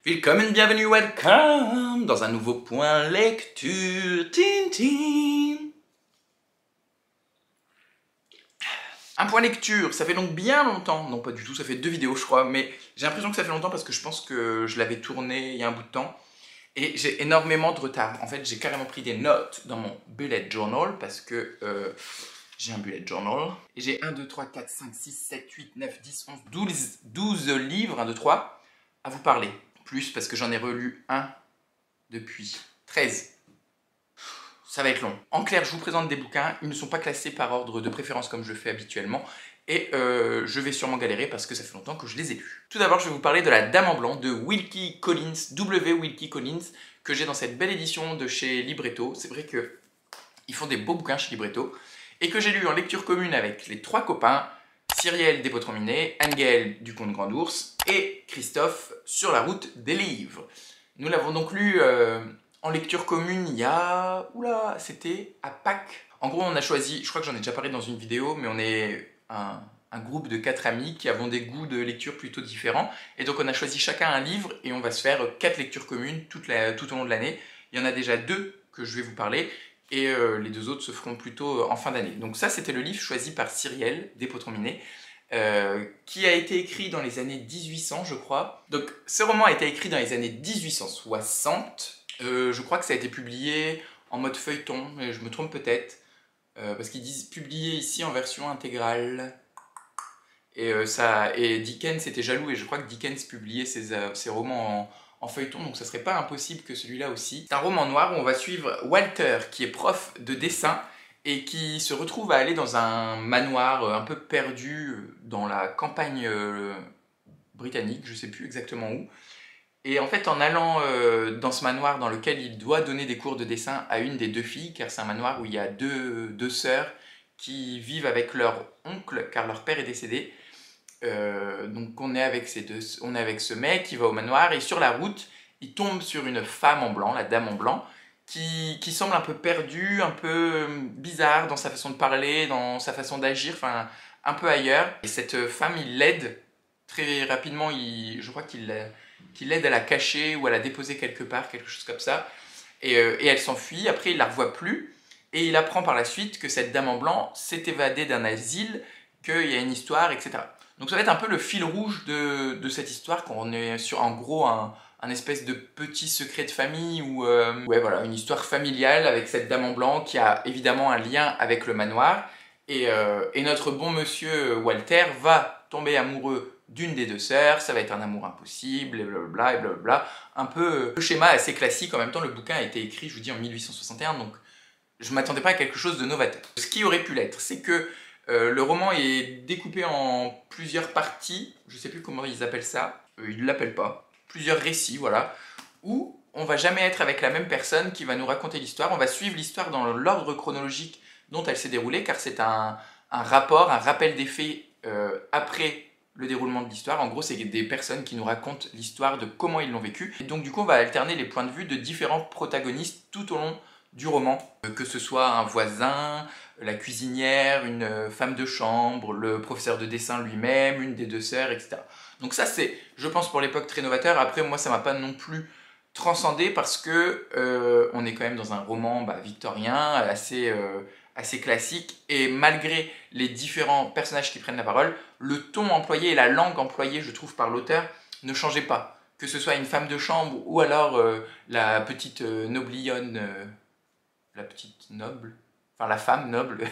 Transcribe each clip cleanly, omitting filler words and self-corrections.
Willkommen, bienvenue, welcome dans un nouveau point lecture. Tintin. Un point lecture, ça fait donc bien longtemps, non pas du tout, ça fait 2 vidéos je crois, mais j'ai l'impression que ça fait longtemps parce que je pense que je l'avais tourné il y a un bout de temps et j'ai énormément de retard. En fait, j'ai carrément pris des notes dans mon bullet journal parce que j'ai un bullet journal et j'ai 1, 2, 3, 4, 5, 6, 7, 8, 9, 10, 11, 12 livres, 1, 2, 3 à vous parler. Plus parce que j'en ai relu un depuis 13. Ça va être long. En clair, je vous présente des bouquins, ils ne sont pas classés par ordre de préférence comme je le fais habituellement, et je vais sûrement galérer parce que ça fait longtemps que je les ai lus. Tout d'abord, je vais vous parler de La Dame en Blanc de Wilkie Collins, W. Wilkie Collins, que j'ai dans cette belle édition de chez Libretto. C'est vrai qu'ils font des beaux bouquins chez Libretto, et que j'ai lu en lecture commune avec les 3 copains, Cyrielle Despotrominé, Anne-Gaëlle du Comte Grand Ours et Christophe sur la route des livres. Nous l'avons donc lu en lecture commune il y a... Oula, c'était à Pâques. En gros, on a choisi, je crois que j'en ai déjà parlé dans une vidéo, mais on est un groupe de 4 amis qui avons des goûts de lecture plutôt différents. Et donc on a choisi chacun un livre et on va se faire 4 lectures communes tout au long de l'année. Il y en a déjà 2 que je vais vous parler. Et les 2 autres se feront plutôt en fin d'année. Donc ça, c'était le livre choisi par Cyrielle Despotrominé, qui a été écrit dans les années 1800, je crois. Donc ce roman a été écrit dans les années 1860. Je crois que ça a été publié en mode feuilleton, mais je me trompe peut-être. Parce qu'ils disent publié ici en version intégrale. Et Dickens était jaloux, et je crois que Dickens publiait ses romans en feuilleton, donc ça serait pas impossible que celui-là aussi. C'est un roman noir où on va suivre Walter, qui est prof de dessin, et qui se retrouve à aller dans un manoir un peu perdu dans la campagne britannique, je sais plus exactement où. Et en fait, en allant dans ce manoir dans lequel il doit donner des cours de dessin à une des 2 filles, car c'est un manoir où il y a deux sœurs qui vivent avec leur oncle, car leur père est décédé. Donc on est avec ce mec qui va au manoir, et sur la route, il tombe sur une femme en blanc, la dame en blanc, qui semble un peu perdue, un peu bizarre dans sa façon de parler, dans sa façon d'agir, enfin un peu ailleurs. Et cette femme, il l'aide très rapidement, je crois qu'il l'aide à la cacher ou à la déposer quelque part, quelque chose comme ça. Et elle s'enfuit, après il la revoit plus, et il apprend par la suite que cette dame en blanc s'est évadée d'un asile, qu'il y a une histoire, etc. Donc ça va être un peu le fil rouge de cette histoire, quand on est sur en gros un espèce de petit secret de famille, ou ouais, voilà, une histoire familiale avec cette dame en blanc qui a évidemment un lien avec le manoir, et notre bon monsieur Walter va tomber amoureux d'une des 2 sœurs, ça va être un amour impossible, et blablabla, et blablabla. Un peu le schéma assez classique. En même temps, le bouquin a été écrit, je vous dis, en 1861, donc je ne m'attendais pas à quelque chose de novateur. Ce qui aurait pu l'être, c'est que le roman est découpé en plusieurs parties, je ne sais plus comment ils appellent ça, ils ne l'appellent pas, plusieurs récits, voilà, où on va jamais être avec la même personne qui va nous raconter l'histoire, on va suivre l'histoire dans l'ordre chronologique dont elle s'est déroulée, car c'est un rappel des faits après le déroulement de l'histoire. En gros, c'est des personnes qui nous racontent l'histoire de comment ils l'ont vécu, et donc du coup on va alterner les points de vue de différents protagonistes tout au long du roman, que ce soit un voisin, la cuisinière, une femme de chambre, le professeur de dessin lui-même, une des 2 sœurs, etc. Donc ça, c'est, je pense, pour l'époque très novateur. Après, moi, ça m'a pas non plus transcendé parce que on est quand même dans un roman victorien, assez classique, et malgré les différents personnages qui prennent la parole, le ton employé et la langue employée, je trouve, par l'auteur, ne changeaient pas. Que ce soit une femme de chambre ou alors la petite noblionne... la petite noble, enfin la femme noble,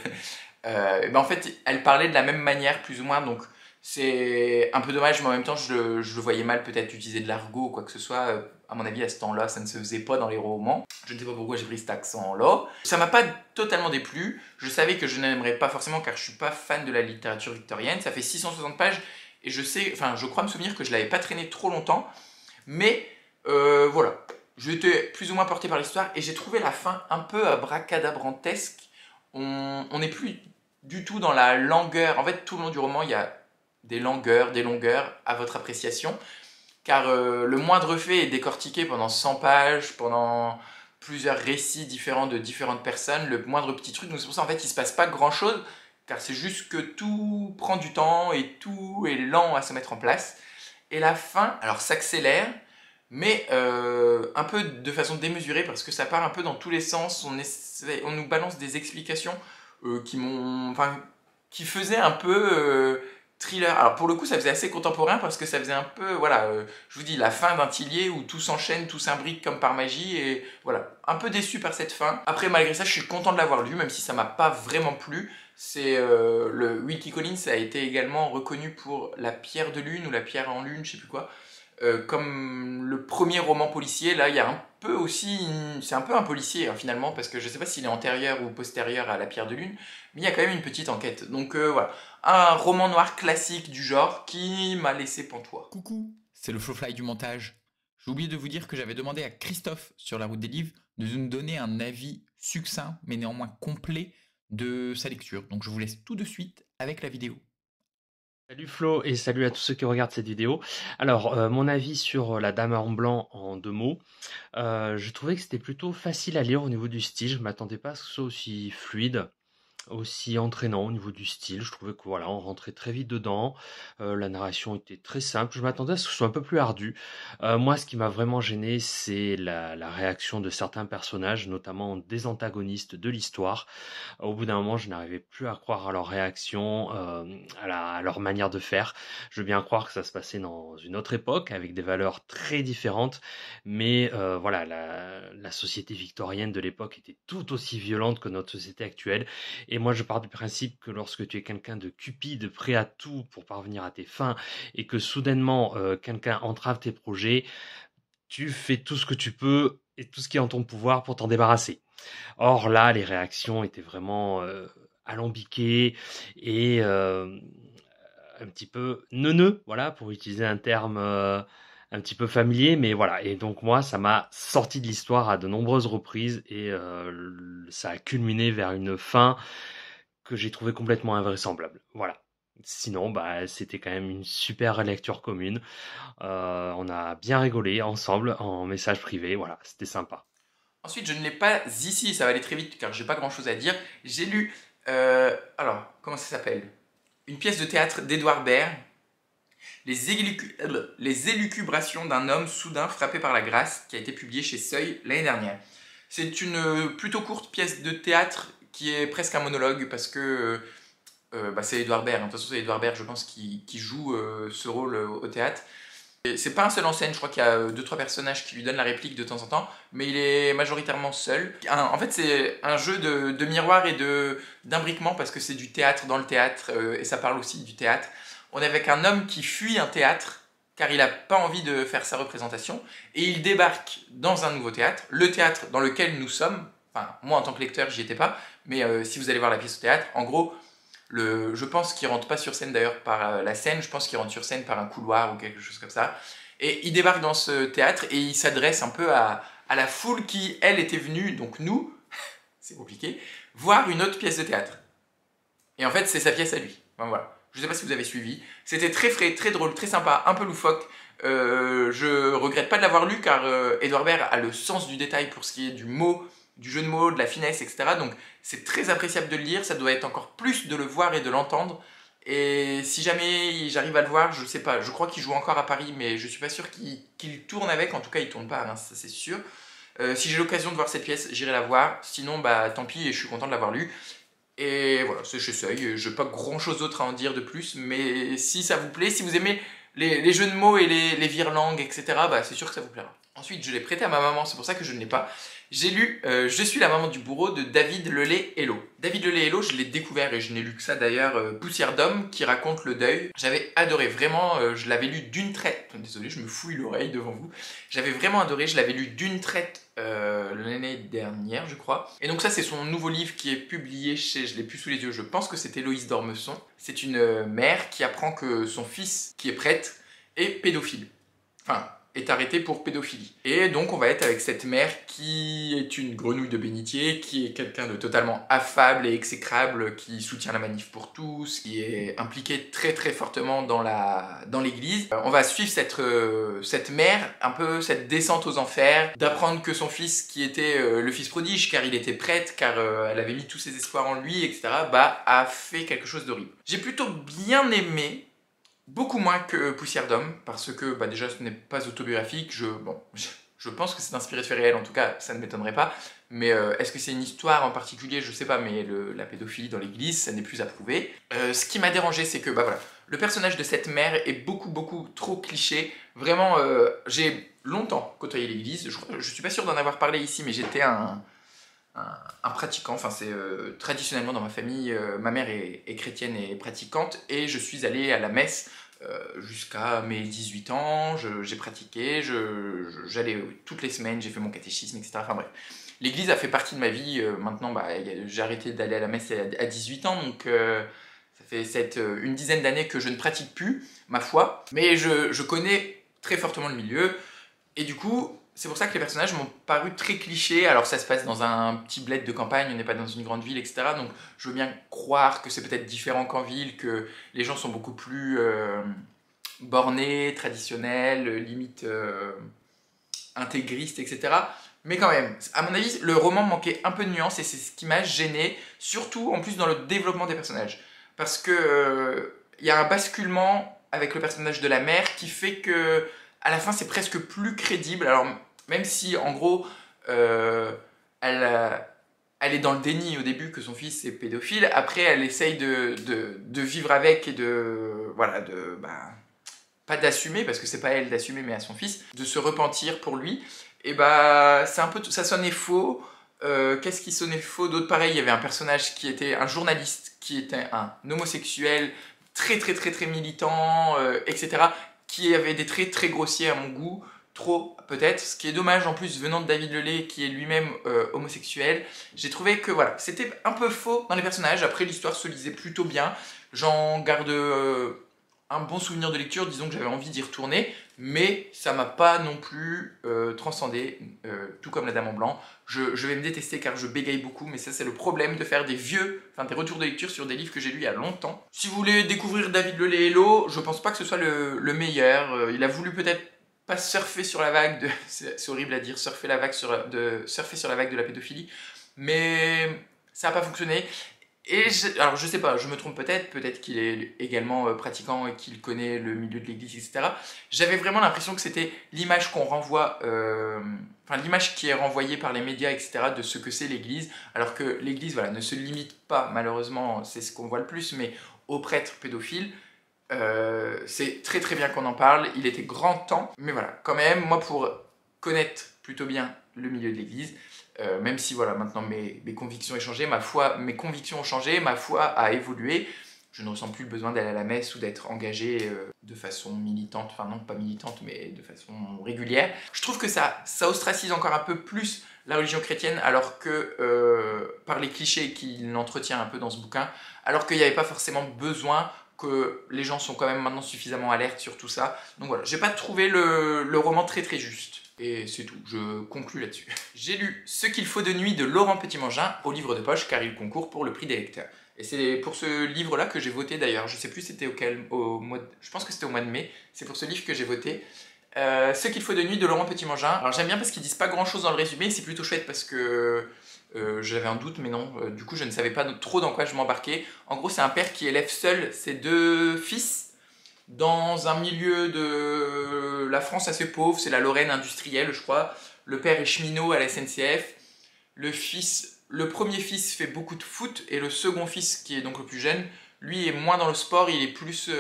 en fait, elle parlait de la même manière, plus ou moins, donc c'est un peu dommage, mais en même temps, je le voyais mal peut-être utiliser de l'argot ou quoi que ce soit. À mon avis, à ce temps-là, ça ne se faisait pas dans les romans. Je ne sais pas pourquoi j'ai pris cet accent-là. Ça m'a pas totalement déplu. Je savais que je n'aimerais pas forcément, car je suis pas fan de la littérature victorienne. Ça fait 660 pages, et je crois me souvenir que je l'avais pas traîné trop longtemps, mais voilà. J'étais plus ou moins porté par l'histoire, et j'ai trouvé la fin un peu abracadabrantesque. On n'est plus du tout dans la langueur. En fait, tout le long du roman, il y a des longueurs à votre appréciation, car le moindre fait est décortiqué pendant 100 pages, pendant plusieurs récits différents de différentes personnes, le moindre petit truc. Donc c'est pour ça, en fait, il se passe pas grand-chose, car c'est juste que tout prend du temps et tout est lent à se mettre en place. Et la fin, alors, s'accélère, mais un peu de façon démesurée parce que ça part un peu dans tous les sens. On nous balance des explications qui faisaient un peu thriller. Alors pour le coup, ça faisait assez contemporain parce que ça faisait un peu, voilà, je vous dis, la fin d'un Tillier où tout s'enchaîne, tout s'imbrique comme par magie, et voilà, un peu déçu par cette fin. Après, malgré ça, je suis content de l'avoir lu, même si ça m'a pas vraiment plu. C'est le Wilkie Collins a été également reconnu pour La Pierre de Lune ou La Pierre en Lune, je sais plus quoi. Comme le premier roman policier, là il y a un peu aussi, c'est un peu un policier hein, finalement, parce que je sais pas s'il est antérieur ou postérieur à La Pierre de Lune, mais il y a quand même une petite enquête. Donc voilà, un roman noir classique du genre qui m'a laissé pantois. Coucou, c'est le Flowfly du montage. J'ai oublié de vous dire que j'avais demandé à Christophe sur la route des livres de nous donner un avis succinct mais néanmoins complet de sa lecture. Donc je vous laisse tout de suite avec la vidéo. Salut Flo et salut à tous ceux qui regardent cette vidéo. Alors, mon avis sur La Dame en blanc en 2 mots. Je trouvais que c'était plutôt facile à lire au niveau du style. Je m'attendais pas à ce que ce soit aussi fluide, aussi entraînant au niveau du style. Je trouvais que voilà, on rentrait très vite dedans. La narration était très simple. Je m'attendais à ce que ce soit un peu plus ardu. Moi, ce qui m'a vraiment gêné, c'est la réaction de certains personnages, notamment des antagonistes de l'histoire. Au bout d'un moment, je n'arrivais plus à croire à leur réaction, à leur manière de faire. Je veux bien croire que ça se passait dans une autre époque, avec des valeurs très différentes, mais voilà, la société victorienne de l'époque était tout aussi violente que notre société actuelle. Et moi, je pars du principe que lorsque tu es quelqu'un de cupide, prêt à tout pour parvenir à tes fins, et que soudainement quelqu'un entrave tes projets, tu fais tout ce que tu peux et tout ce qui est en ton pouvoir pour t'en débarrasser. Or là, les réactions étaient vraiment alambiquées et un petit peu neuneux, voilà, pour utiliser un terme un petit peu familier, mais voilà. Et donc moi, ça m'a sorti de l'histoire à de nombreuses reprises et ça a culminé vers une fin que j'ai trouvée complètement invraisemblable. Voilà. Sinon, bah, c'était quand même une super lecture commune. On a bien rigolé ensemble en message privé. Voilà, c'était sympa. Ensuite, je ne l'ai pas ici, ça va aller très vite car j'ai pas grand chose à dire. J'ai lu, alors, comment ça s'appelle? Une pièce de théâtre d'Edouard Baird, les élucubrations d'un homme soudain frappé par la grâce, qui a été publié chez Seuil l'année dernière. C'est une plutôt courte pièce de théâtre qui est presque un monologue parce que c'est Edouard Baird. De toute façon, c'est Edouard Baird, je pense, qui joue ce rôle au théâtre. C'est pas un seul en scène, je crois qu'il y a 2-3 personnages qui lui donnent la réplique de temps en temps, mais il est majoritairement seul. En fait, c'est un jeu de miroir et d'imbriquement parce que c'est du théâtre dans le théâtre et ça parle aussi du théâtre. On est avec un homme qui fuit un théâtre car il n'a pas envie de faire sa représentation et il débarque dans un nouveau théâtre, le théâtre dans lequel nous sommes. Enfin, moi en tant que lecteur, j'y étais pas, mais si vous allez voir la pièce au théâtre, en gros, je pense qu'il rentre pas sur scène d'ailleurs par la scène, je pense qu'il rentre sur scène par un couloir ou quelque chose comme ça. Et il débarque dans ce théâtre et il s'adresse un peu à la foule qui, elle, était venue, donc nous, c'est compliqué, voir une autre pièce de théâtre. Et en fait, c'est sa pièce à lui. Enfin, voilà. Je sais pas si vous avez suivi. C'était très frais, très drôle, très sympa, un peu loufoque. Je regrette pas de l'avoir lu car Edouard Baird a le sens du détail pour ce qui est du mot, du jeu de mots, de la finesse, etc. Donc c'est très appréciable de le lire, ça doit être encore plus de le voir et de l'entendre. Et si jamais j'arrive à le voir, je sais pas, je crois qu'il joue encore à Paris, mais je suis pas sûr qu'il tourne avec, en tout cas il tourne pas à Reims, ça c'est sûr. Si j'ai l'occasion de voir cette pièce, j'irai la voir, sinon bah tant pis et je suis content de l'avoir lu. Et voilà, c'est chez Seuil, je n'ai pas grand chose d'autre à en dire de plus, mais si ça vous plaît, si vous aimez les jeux de mots et les virelangues, etc., bah c'est sûr que ça vous plaira. Ensuite, je l'ai prêté à ma maman, c'est pour ça que je ne l'ai pas. J'ai lu Je suis la maman du bourreau de David Lelay-Hello. David Lelay-Hello, je l'ai découvert et je n'ai lu que ça d'ailleurs, Poussière d'homme, qui raconte le deuil. J'avais adoré, vraiment, je l'avais lu d'une traite. Désolé, je me fouille l'oreille devant vous. J'avais vraiment adoré, je l'avais lu d'une traite l'année dernière, je crois. Et donc ça, c'est son nouveau livre qui est publié chez, je l'ai plus sous les yeux, je pense que c'était Loïs d'Ormesson. C'est une mère qui apprend que son fils, qui est prêtre, est pédophile. Enfin, est arrêté pour pédophilie. Et donc on va être avec cette mère qui est une grenouille de bénitier, qui est quelqu'un de totalement affable et exécrable, qui soutient la manif pour tous, qui est impliqué très très fortement dans l'église. On va suivre cette mère, un peu cette descente aux enfers, d'apprendre que son fils, qui était le fils prodige, car il était prêtre, car elle avait mis tous ses espoirs en lui, etc., bah, a fait quelque chose d'horrible. J'ai plutôt bien aimé, Beaucoup moins que Poussière d'homme, parce que bah, déjà ce n'est pas autobiographique, je pense que c'est inspiré de faits réels, en tout cas ça ne m'étonnerait pas, mais est-ce que c'est une histoire en particulier, je sais pas, mais la pédophilie dans l'église, ça n'est plus à prouver. Ce qui m'a dérangé, c'est que bah, voilà, le personnage de cette mère est beaucoup trop cliché, vraiment, j'ai longtemps côtoyé l'église, je suis pas sûr d'en avoir parlé ici, mais j'étais un pratiquant, enfin c'est traditionnellement dans ma famille, ma mère est chrétienne et pratiquante, et je suis allé à la messe jusqu'à mes 18 ans, j'ai pratiqué, j'allais toutes les semaines, j'ai fait mon catéchisme, etc. Enfin bref, l'église a fait partie de ma vie, maintenant bah, j'ai arrêté d'aller à la messe à 18 ans, donc ça fait une dizaine d'années que je ne pratique plus ma foi, mais je connais très fortement le milieu, et du coup, c'est pour ça que les personnages m'ont paru très clichés. Alors ça se passe dans un petit bled de campagne, on n'est pas dans une grande ville, etc. Donc je veux bien croire que c'est peut-être différent qu'en ville, que les gens sont beaucoup plus bornés, traditionnels, limite intégristes, etc. Mais quand même, à mon avis, le roman manquait un peu de nuances et c'est ce qui m'a gêné, surtout en plus dans le développement des personnages. Parce que y a un basculement avec le personnage de la mère qui fait que à la fin c'est presque plus crédible. Alors même si en gros elle, elle est dans le déni au début que son fils est pédophile, après elle essaye de vivre avec et voilà, pas d'assumer, parce que c'est pas elle d'assumer, mais à son fils, de se repentir pour lui. Et bah, c'est un peu, ça sonnait faux. Qu'est-ce qui sonnait faux d'autre? Pareil, il y avait un personnage qui était un journaliste, qui était un homosexuel, très militant, etc., qui avait des traits très grossiers à mon goût, trop peut-être, ce qui est dommage en plus venant de David Lelay qui est lui-même homosexuel. J'ai trouvé que voilà, c'était un peu faux dans les personnages, après l'histoire se lisait plutôt bien, j'en garde un bon souvenir de lecture, disons que j'avais envie d'y retourner, mais ça m'a pas non plus transcendé, tout comme La Dame en Blanc. Je vais me détester car je bégaye beaucoup, mais ça c'est le problème de faire des retours de lecture sur des livres que j'ai lus il y a longtemps. Si vous voulez découvrir David Lelay Hello, je pense pas que ce soit le meilleur. Il a voulu peut-être pas surfer sur la vague de... C'est horrible à dire, surfer sur la vague de la pédophilie, mais ça n'a pas fonctionné. Alors je sais pas, je me trompe peut-être qu'il est également pratiquant et qu'il connaît le milieu de l'église, etc. J'avais vraiment l'impression que c'était l'image qu'on renvoie, enfin l'image qui est renvoyée par les médias, etc. de ce que c'est l'église, alors que l'église voilà, ne se limite pas, malheureusement, c'est ce qu'on voit le plus, mais aux prêtres pédophiles. C'est très bien qu'on en parle, il était grand temps, mais voilà, quand même, moi pour connaître plutôt bien le milieu de l'église, même si voilà, maintenant mes convictions ont changé, mes convictions ont changé, ma foi a évolué, je ne ressens plus le besoin d'aller à la messe ou d'être engagé de façon militante, enfin non pas militante mais de façon régulière. Je trouve que ça ostracise encore un peu plus la religion chrétienne alors que par les clichés qu'il entretient un peu dans ce bouquin, alors qu'il n'y avait pas forcément besoin, que les gens sont quand même maintenant suffisamment alertes sur tout ça. Donc voilà, j'ai pas trouvé le roman très juste. Et c'est tout, je conclus là-dessus. J'ai lu Ce qu'il faut de nuit de Laurent Petit-Mangin au livre de poche car il concourt pour le prix des lecteurs. Et c'est pour ce livre-là que j'ai voté d'ailleurs. Je sais plus c'était je pense que c'était au mois de mai. C'est pour ce livre que j'ai voté. Ce qu'il faut de nuit de Laurent Petit-Mangin. Alors j'aime bien parce qu'ils disent pas grand-chose dans le résumé. C'est plutôt chouette parce que j'avais un doute mais non. Du coup je ne savais pas trop dans quoi je m'embarquais. En gros c'est un père qui élève seul ses deux fils dans un milieu de la France assez pauvre, c'est la Lorraine industrielle, je crois. Le père est cheminot à la SNCF. Le premier fils fait beaucoup de foot et le second fils, qui est donc le plus jeune, lui est moins dans le sport, il est plus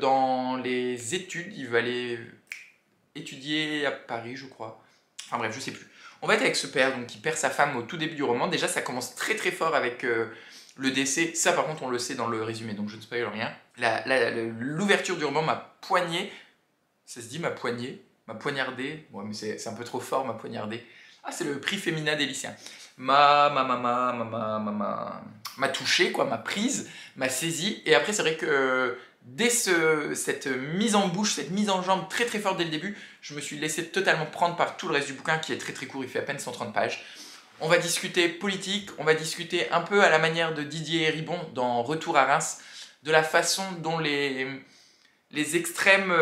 dans les études. Il va aller étudier à Paris, je crois. Enfin bref, je sais plus. On va être avec ce père donc, qui perd sa femme au tout début du roman. Déjà, ça commence très fort avec le décès. Ça, par contre, on le sait dans le résumé, donc je ne spoil rien. L'ouverture du roman m'a poigné. Ça se dit m'a poigné, m'a poignardé. Ouais, mais c'est un peu trop fort, m'a poignardé. Ah, c'est le prix féminin des lycéens. M'a touché, quoi, m'a prise, m'a saisi. Et après, c'est vrai que dès cette mise en bouche, cette mise en jambe très forte dès le début, je me suis laissé totalement prendre par tout le reste du bouquin qui est très court, il fait à peine 130 pages. On va discuter politique, on va discuter un peu à la manière de Didier Héribon dans Retour à Reims, de la façon dont les extrêmes,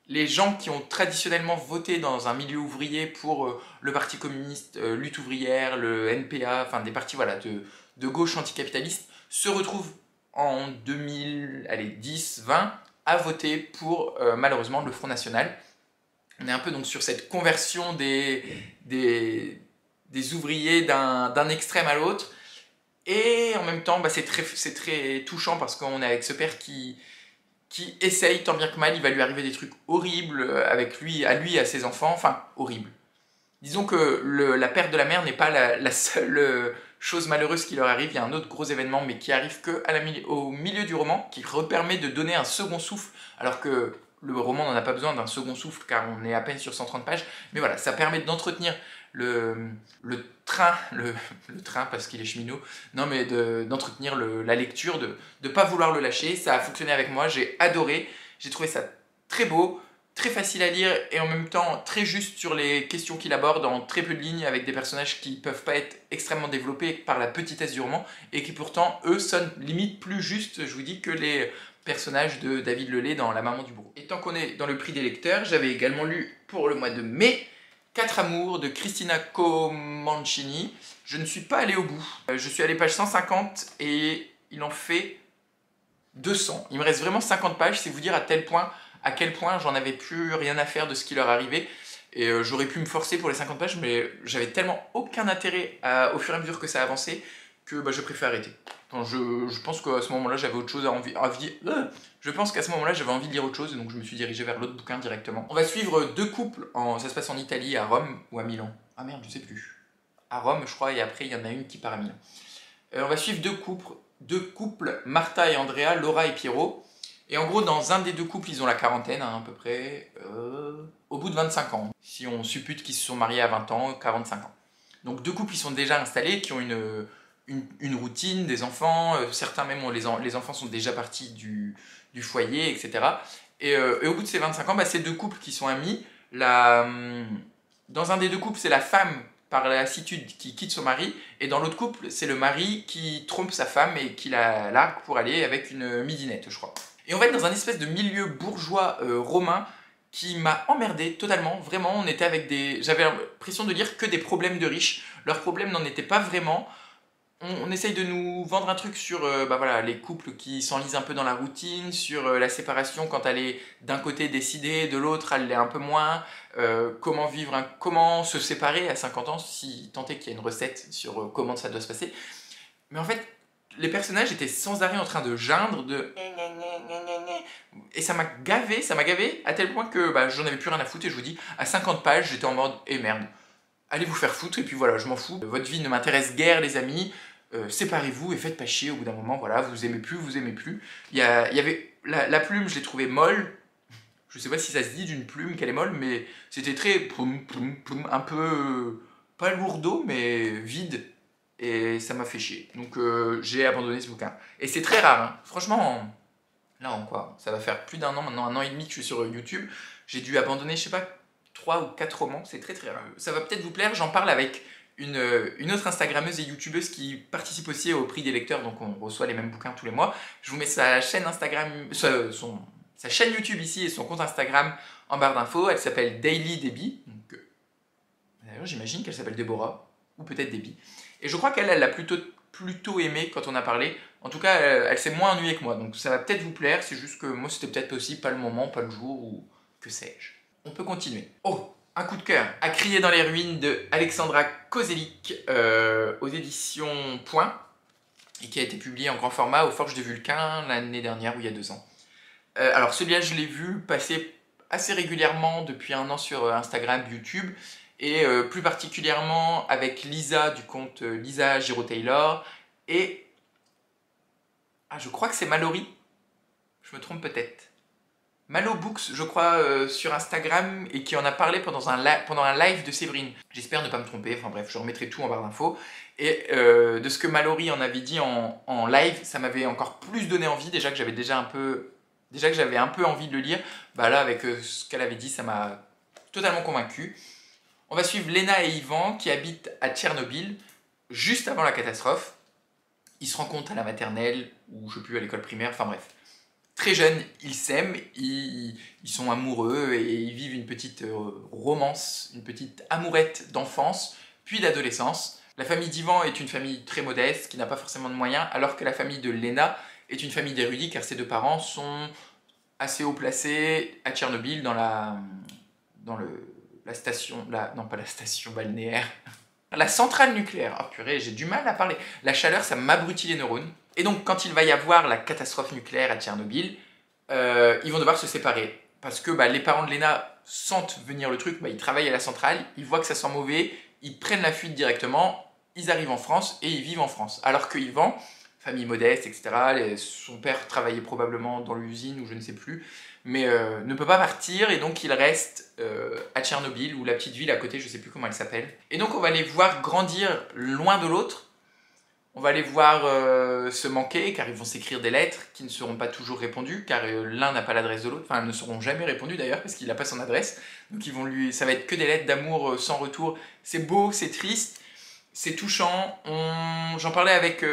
les gens qui ont traditionnellement voté dans un milieu ouvrier pour le Parti communiste, Lutte ouvrière, le NPA, enfin des partis voilà, de gauche anticapitaliste, se retrouvent en 2010-20, a voté pour malheureusement le Front National. On est un peu donc sur cette conversion des ouvriers d'un extrême à l'autre. Et en même temps, c'est très touchant parce qu'on est avec ce père qui essaye tant bien que mal. Il va lui arriver des trucs horribles avec lui, à ses enfants. Enfin, horribles. Disons que la perte de la mère n'est pas la seule chose malheureuse qui leur arrive. Il y a un autre gros événement, mais qui arrive au milieu du roman, qui permet de donner un second souffle, alors que le roman n'en a pas besoin d'un second souffle, car on est à peine sur 130 pages. Mais voilà, ça permet d'entretenir le train parce qu'il est cheminot, non mais d'entretenir la lecture, de ne pas vouloir le lâcher. Ça a fonctionné avec moi, j'ai adoré, j'ai trouvé ça très beau, très facile à lire et en même temps très juste sur les questions qu'il aborde en très peu de lignes, avec des personnages qui peuvent pas être extrêmement développés par la petitesse du roman et qui pourtant eux sonnent limite plus justes, je vous dis, que les personnages de David Lelay dans La Maman du Bourreau. Et tant qu'on est dans le prix des lecteurs, j'avais également lu pour le mois de mai 4 amours de Cristina Comancini. Je ne suis pas allé au bout. Je suis allé page 150 et il en fait 200. Il me reste vraiment 50 pages, c'est vous dire à quel point j'en avais plus rien à faire de ce qui leur arrivait. Et j'aurais pu me forcer pour les 50 pages, mais j'avais tellement aucun intérêt au fur et à mesure que ça avançait que je préfère arrêter. Donc, je pense qu'à ce moment-là, j'avais autre chose je pense qu'à ce moment-là, j'avais envie de lire autre chose, donc je me suis dirigé vers l'autre bouquin directement. On va suivre 2 couples, ça se passe en Italie, à Rome ou à Milan. Ah merde, je sais plus. À Rome, je crois, et après, il y en a une qui part à Milan. On va suivre 2 couples, Martha et Andrea, Laura et Piero. Et en gros, dans un des 2 couples, ils ont la quarantaine, à peu près, au bout de 25 ans. Si on suppute qu'ils se sont mariés à 20 ans, 45 ans. Donc 2 couples, ils sont déjà installés, qui ont une routine, des enfants, certains même, les enfants sont déjà partis du foyer, etc. Et au bout de ces 25 ans, ces 2 couples qui sont amis, dans un des 2 couples, c'est la femme par lassitude qui quitte son mari, et dans l'autre couple, c'est le mari qui trompe sa femme et qui la largue pour aller avec une midinette, je crois. Et on va être dans un espèce de milieu bourgeois romain qui m'a emmerdé totalement. Vraiment, on était avec j'avais l'impression de lire que des problèmes de riches. Leurs problèmes n'en étaient pas vraiment. On essaye de nous vendre un truc sur les couples qui s'enlisent un peu dans la routine, sur la séparation quand elle est d'un côté décidée, de l'autre elle l'est un peu moins, comment se séparer à 50 ans, si tant est qu'il y a une recette sur comment ça doit se passer. Mais en fait, les personnages étaient sans arrêt en train de geindre, et ça m'a gavé à tel point que j'en avais plus rien à foutre, et je vous dis, à 50 pages, j'étais en mode « Eh merde, allez vous faire foutre, et puis voilà, je m'en fous, votre vie ne m'intéresse guère les amis, séparez-vous et faites pas chier au bout d'un moment, voilà, vous aimez plus. » Il y avait la plume, je l'ai trouvée molle, je sais pas si ça se dit d'une plume qu'elle est molle, mais c'était très ploum, un peu, pas lourdeau, mais vide. Et ça m'a fait chier. Donc j'ai abandonné ce bouquin. Et c'est très rare, hein. Franchement, là ça va faire plus d'1 an, maintenant 1 an et demi que je suis sur YouTube. J'ai dû abandonner, je sais pas, 3 ou 4 romans, c'est très très rare. Ça va peut-être vous plaire, j'en parle avec une autre Instagrammeuse et YouTubeuse qui participe aussi au prix des lecteurs, donc on reçoit les mêmes bouquins tous les mois. Je vous mets sa chaîne Instagram, sa chaîne YouTube ici et son compte Instagram en barre d'infos. Elle s'appelle Daily Debbie. D'ailleurs, j'imagine qu'elle s'appelle Déborah, ou peut-être Debbie. Et je crois qu'elle l'a plutôt aimé quand on a parlé. En tout cas, elle s'est moins ennuyée que moi. Donc ça va peut-être vous plaire, c'est juste que moi c'était peut-être aussi pas le moment, pas le jour, ou que sais-je. On peut continuer. Oh, un coup de cœur. À crier dans les ruines de Alexandra Kozelik aux éditions Point, et qui a été publié en grand format aux Forges de Vulcain l'année dernière ou il y a 2 ans. Alors celui-là, je l'ai vu passer assez régulièrement depuis 1 an sur Instagram, YouTube, et plus particulièrement avec Lisa du compte Lisa Giraud-Taylor, et je crois que c'est Mallory, je me trompe peut-être. Malo Books, je crois, sur Instagram, et qui en a parlé pendant un live de Séverine. J'espère ne pas me tromper, enfin bref, je remettrai tout en barre d'infos. Et de ce que Mallory en avait dit en live, ça m'avait encore plus donné envie, déjà que j'avais un peu envie de le lire. Là, avec ce qu'elle avait dit, ça m'a totalement convaincu. On va suivre Léna et Yvan qui habitent à Tchernobyl, juste avant la catastrophe. Ils se rencontrent à la maternelle, ou je sais plus, à l'école primaire, enfin bref. Très jeunes, ils s'aiment, ils sont amoureux et ils vivent une petite romance, une petite amourette d'enfance, puis d'adolescence. La famille d'Yvan est une famille très modeste, qui n'a pas forcément de moyens, alors que la famille de Léna est une famille d'érudits car ses deux parents sont assez haut placés à Tchernobyl la station, non pas la station balnéaire, la centrale nucléaire. Oh purée, j'ai du mal à parler. La chaleur, ça m'abrutit les neurones. Et donc, quand il va y avoir la catastrophe nucléaire à Tchernobyl, ils vont devoir se séparer. Parce que les parents de Lena sentent venir le truc, ils travaillent à la centrale, ils voient que ça sent mauvais, ils prennent la fuite directement, ils arrivent en France et ils vivent en France. Alors que Yvan, famille modeste, etc., son père travaillait probablement dans l'usine ou je ne sais plus, mais ne peut pas partir et donc il reste à Tchernobyl ou la petite ville à côté, je ne sais plus comment elle s'appelle. Et donc on va les voir grandir l'un de l'autre, on va les voir se manquer car ils vont s'écrire des lettres qui ne seront pas toujours répondues car l'un n'a pas l'adresse de l'autre, enfin elles ne seront jamais répondues d'ailleurs parce qu'il n'a pas son adresse, donc ça va être que des lettres d'amour sans retour. C'est beau, c'est triste, c'est touchant. J'en parlais avec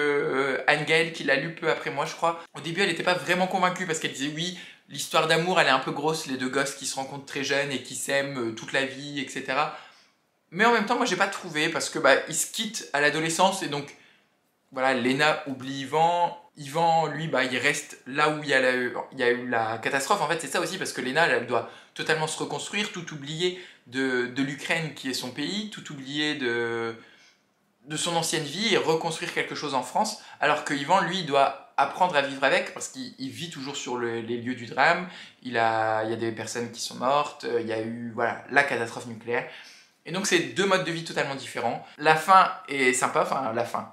Anne-Gaëlle qui l'a lu peu après moi je crois. Au début elle n'était pas vraiment convaincue parce qu'elle disait oui, l'histoire d'amour elle est un peu grosse, les deux gosses qui se rencontrent très jeunes et qui s'aiment toute la vie, etc. Mais en même temps moi j'ai pas trouvé parce que ils se quittent à l'adolescence et donc voilà, Lena oublie Yvan. Yvan, lui, il reste là où il y a eu la catastrophe. En fait, c'est ça aussi, parce que Lena, elle doit totalement se reconstruire, tout oublier de l'Ukraine qui est son pays, tout oublier de son ancienne vie et reconstruire quelque chose en France, alors que Yvan, lui, doit apprendre à vivre avec, parce qu'il vit toujours sur les lieux du drame. Il y a des personnes qui sont mortes, il y a eu la catastrophe nucléaire. Et donc, c'est deux modes de vie totalement différents. La fin est sympa, enfin, la fin.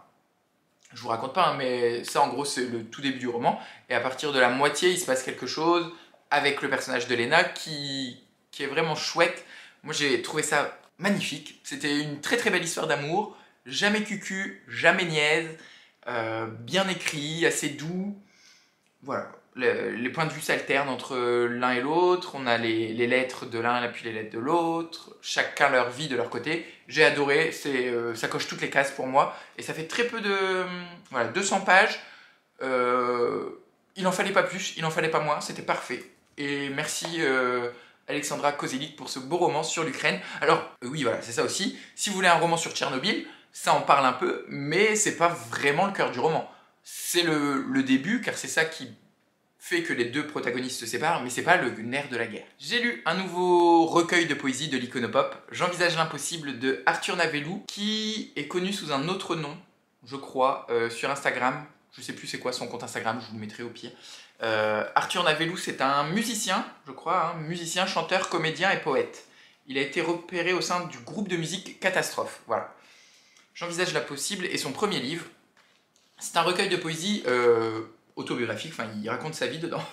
Je vous raconte pas, mais ça en gros c'est le tout début du roman. Et à partir de la moitié, il se passe quelque chose avec le personnage de Lena qui est vraiment chouette. Moi j'ai trouvé ça magnifique. C'était une très très belle histoire d'amour. Jamais cucu, jamais niaise. Bien écrit, assez doux. Voilà. Les points de vue s'alternent entre l'un et l'autre, on a les lettres de l'un et puis les lettres de l'autre, chacun leur vie de leur côté. J'ai adoré, ça coche toutes les cases pour moi, et ça fait très peu de... 200 pages, il en fallait pas plus, il en fallait pas moins, c'était parfait. Et merci Alexandra Kozelik pour ce beau roman sur l'Ukraine. Alors oui voilà, c'est ça aussi, si vous voulez un roman sur Tchernobyl, ça en parle un peu, mais c'est pas vraiment le cœur du roman. C'est le début, car c'est ça qui fait que les deux protagonistes se séparent, mais c'est pas le nerf de la guerre. J'ai lu un nouveau recueil de poésie de l'Iconopop, J'envisage l'impossible de Arthur Navellou, qui est connu sous un autre nom, je crois, sur Instagram. Je sais plus c'est quoi son compte Instagram, je vous le mettrai au pire. Arthur Navellou, c'est un musicien, je crois, musicien, chanteur, comédien et poète. Il a été repéré au sein du groupe de musique Catastrophe, voilà. J'envisage l'impossible est son premier livre. C'est un recueil de poésie autobiographique, enfin il raconte sa vie dedans.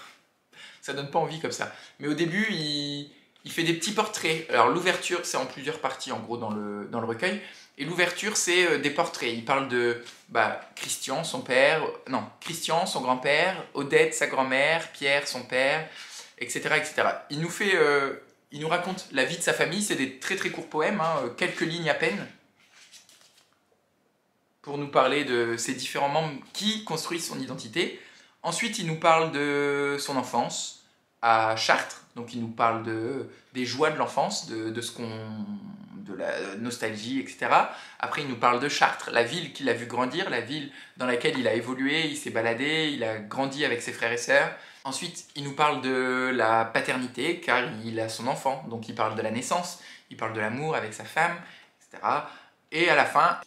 Ça donne pas envie comme ça. Mais au début, il fait des petits portraits. Alors l'ouverture, c'est en plusieurs parties en gros dans le recueil. Et l'ouverture, c'est des portraits. Il parle de Christian, son père, non, Christian, son grand-père, Odette, sa grand-mère, Pierre, son père, etc. etc. Il nous raconte la vie de sa famille. C'est des très très courts poèmes, quelques lignes à peine, pour nous parler de ses différents membres qui construisent son identité. Ensuite, il nous parle de son enfance à Chartres, donc il nous parle des joies de l'enfance, de la nostalgie, etc. Après, il nous parle de Chartres, la ville qu'il a vu grandir, la ville dans laquelle il a évolué, il s'est baladé, il a grandi avec ses frères et sœurs. Ensuite, il nous parle de la paternité, car il a son enfant, donc il parle de la naissance, il parle de l'amour avec sa femme, etc. Et à la fin,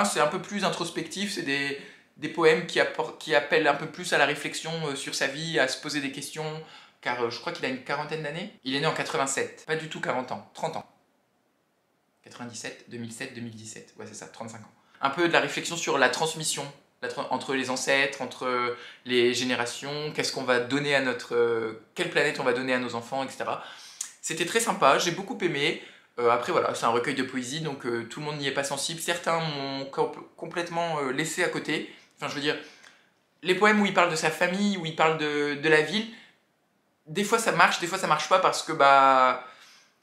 c'est un peu plus introspectif, c'est des poèmes qui appellent un peu plus à la réflexion sur sa vie, à se poser des questions, car je crois qu'il a une quarantaine d'années. Il est né en 87, pas du tout 40 ans, 30 ans. 97, 2007, 2017, ouais c'est ça, 35 ans. Un peu de la réflexion sur la transmission, entre les ancêtres, entre les générations, qu'est-ce qu'on va donner quelle planète on va donner à nos enfants, etc. C'était très sympa, j'ai beaucoup aimé. Après voilà, c'est un recueil de poésie, donc tout le monde n'y est pas sensible. Certains m'ont complètement laissé à côté. Enfin, je veux dire, les poèmes où il parle de sa famille, où il parle de la ville, des fois ça marche, des fois ça marche pas parce que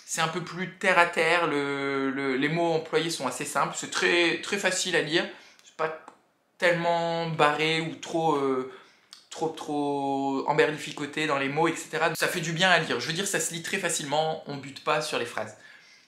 c'est un peu plus terre à terre. Les mots employés sont assez simples, c'est très très facile à lire. C'est pas tellement barré ou trop emberlificoté dans les mots, etc. Ça fait du bien à lire. Je veux dire, ça se lit très facilement, on bute pas sur les phrases.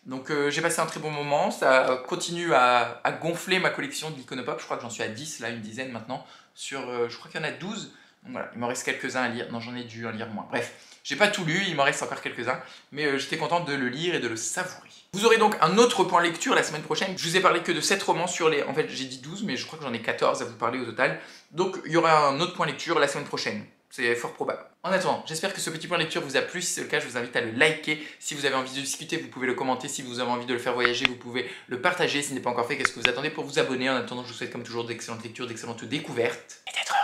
Donc j'ai passé un très bon moment, ça continue à gonfler ma collection de l'Iconopop, je crois que j'en suis à 10, là, une dizaine maintenant, je crois qu'il y en a 12, Donc voilà, il m'en reste quelques-uns à lire. Non, j'en ai dû en lire moins. Bref, j'ai pas tout lu, il m'en reste encore quelques-uns, mais j'étais content de le lire et de le savourer. Vous aurez donc un autre point lecture la semaine prochaine. Je vous ai parlé que de 7 romans sur les... En fait, j'ai dit 12, mais je crois que j'en ai 14 à vous parler au total. Donc, il y aura un autre point lecture la semaine prochaine. C'est fort probable. En attendant, j'espère que ce petit point lecture vous a plu. Si c'est le cas, je vous invite à le liker. Si vous avez envie de discuter, vous pouvez le commenter. Si vous avez envie de le faire voyager, vous pouvez le partager. Si ce n'est pas encore fait, qu'est-ce que vous attendez pour vous abonner? En attendant, je vous souhaite comme toujours d'excellentes lectures, d'excellentes découvertes et d'être heureux.